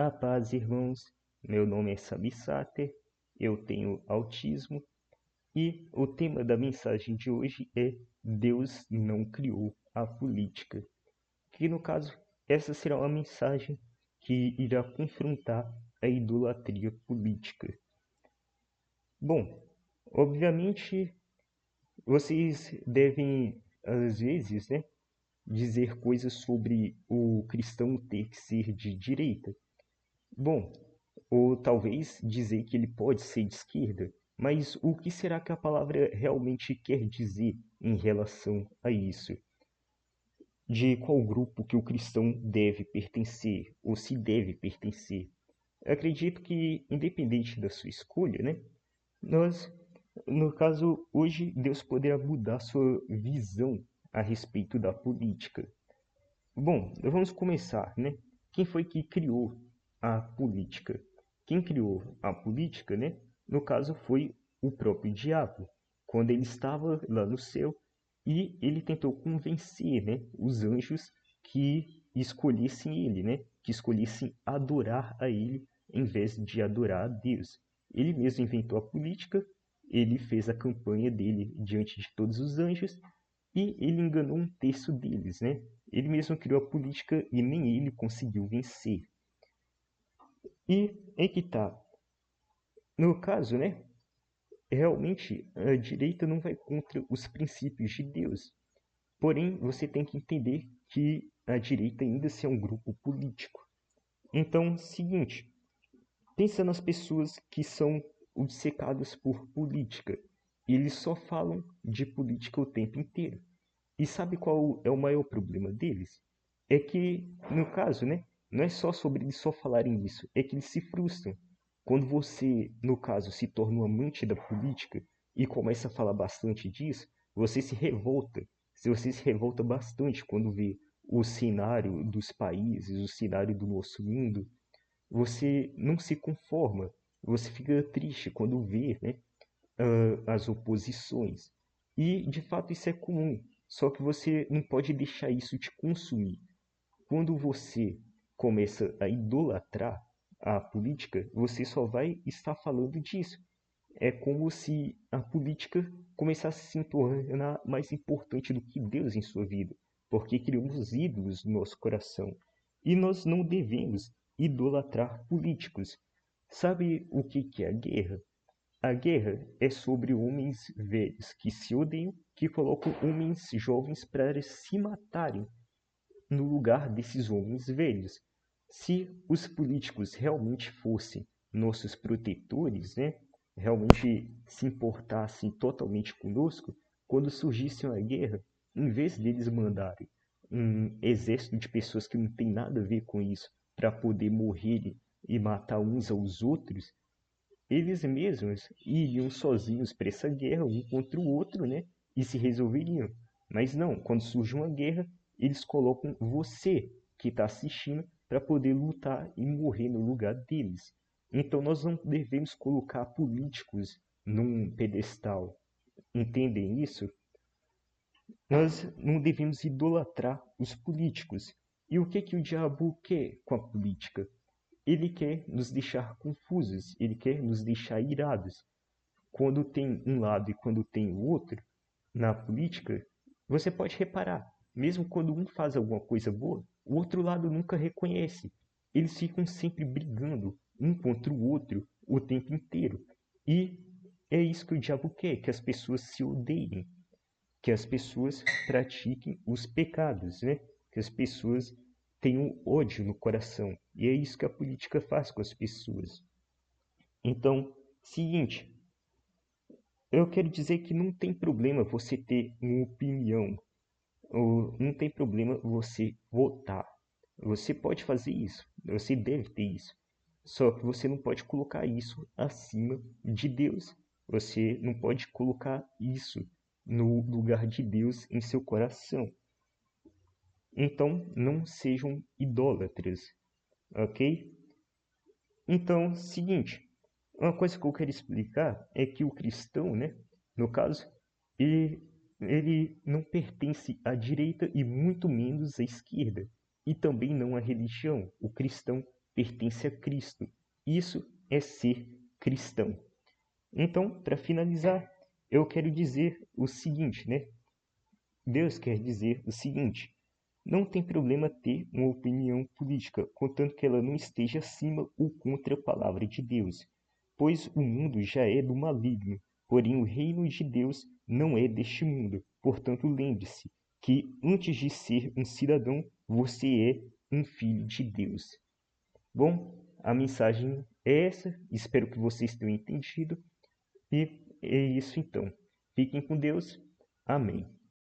A paz, irmãos. Meu nome é Sami Sater, eu tenho autismo e o tema da mensagem de hoje é Deus não criou a política. Que no caso, essa será uma mensagem que irá confrontar a idolatria política. Bom, obviamente vocês devem, às vezes, né, dizer coisas sobre o cristão ter que ser de direita. Bom, ou talvez dizer que ele pode ser de esquerda, mas o que será que a palavra realmente quer dizer em relação a isso? De qual grupo que o cristão deve pertencer, ou se deve pertencer? Eu acredito que, independente da sua escolha, né? Nós, no caso, hoje Deus poderá mudar sua visão a respeito da política. Bom, vamos começar, né? Quem foi que criou a política? Quem criou a política, né? No caso foi o próprio diabo, quando ele estava lá no céu e ele tentou convencer, né, os anjos que escolhessem ele, né? Que escolhessem adorar a ele em vez de adorar a Deus. Ele mesmo inventou a política, ele fez a campanha dele diante de todos os anjos e ele enganou um terço deles, né? Ele mesmo criou a política e nem ele conseguiu vencer. E é que tá. No caso, né? Realmente a direita não vai contra os princípios de Deus. Porém, você tem que entender que a direita ainda assim é um grupo político. Então, seguinte, pensa nas pessoas que são obcecadas por política. Eles só falam de política o tempo inteiro. E sabe qual é o maior problema deles? É que, no caso, né, não é só sobre eles só falarem isso, é que eles se frustram. Quando você, no caso, se torna um amante da política e começa a falar bastante disso, você se revolta. Se você se revolta bastante quando vê o cenário dos países, o cenário do nosso mundo, você não se conforma. Você fica triste quando vê, né, as oposições. E, de fato, isso é comum. Só que você não pode deixar isso te consumir. Quando você começa a idolatrar a política, você só vai estar falando disso. É como se a política começasse a se tornar mais importante do que Deus em sua vida, porque criamos ídolos no nosso coração. E nós não devemos idolatrar políticos. Sabe o que é a guerra? A guerra é sobre homens velhos que se odeiam, que colocam homens jovens para se matarem no lugar desses homens velhos. Se os políticos realmente fossem nossos protetores, né, realmente se importassem totalmente conosco, quando surgisse uma guerra, em vez deles mandarem um exército de pessoas que não tem nada a ver com isso para poder morrer e matar uns aos outros, eles mesmos iriam sozinhos para essa guerra, um contra o outro, né? E se resolveriam. Mas não, quando surge uma guerra, eles colocam você que está assistindo para poder lutar e morrer no lugar deles. Então nós não devemos colocar políticos num pedestal. Entendem isso? Nós não devemos idolatrar os políticos. E o que o diabo quer com a política? Ele quer nos deixar confusos, ele quer nos deixar irados. Quando tem um lado e quando tem o outro, na política, você pode reparar, mesmo quando um faz alguma coisa boa, o outro lado nunca reconhece. Eles ficam sempre brigando um contra o outro o tempo inteiro. E é isso que o diabo quer, que as pessoas se odeiem, que as pessoas pratiquem os pecados, né? Que as pessoas tenham ódio no coração. E é isso que a política faz com as pessoas. Então, seguinte, eu quero dizer que não tem problema você ter uma opinião, ou não tem problema você votar. Você pode fazer isso, você deve ter isso. Só que você não pode colocar isso acima de Deus. Você não pode colocar isso no lugar de Deus em seu coração. Então, não sejam idólatras, ok? Então, seguinte, uma coisa que eu quero explicar é que o cristão, né, no caso, ele não pertence à direita e muito menos à esquerda, e também não à religião. O cristão pertence a Cristo. Isso é ser cristão. Então, para finalizar, eu quero dizer o seguinte, né? Deus quer dizer o seguinte: não tem problema ter uma opinião política, contanto que ela não esteja acima ou contra a palavra de Deus, pois o mundo já é do maligno, porém o reino de Deus não é deste mundo. Portanto, lembre-se que antes de ser um cidadão, você é um filho de Deus. Bom, a mensagem é essa, espero que vocês tenham entendido, e é isso então. Fiquem com Deus. Amém.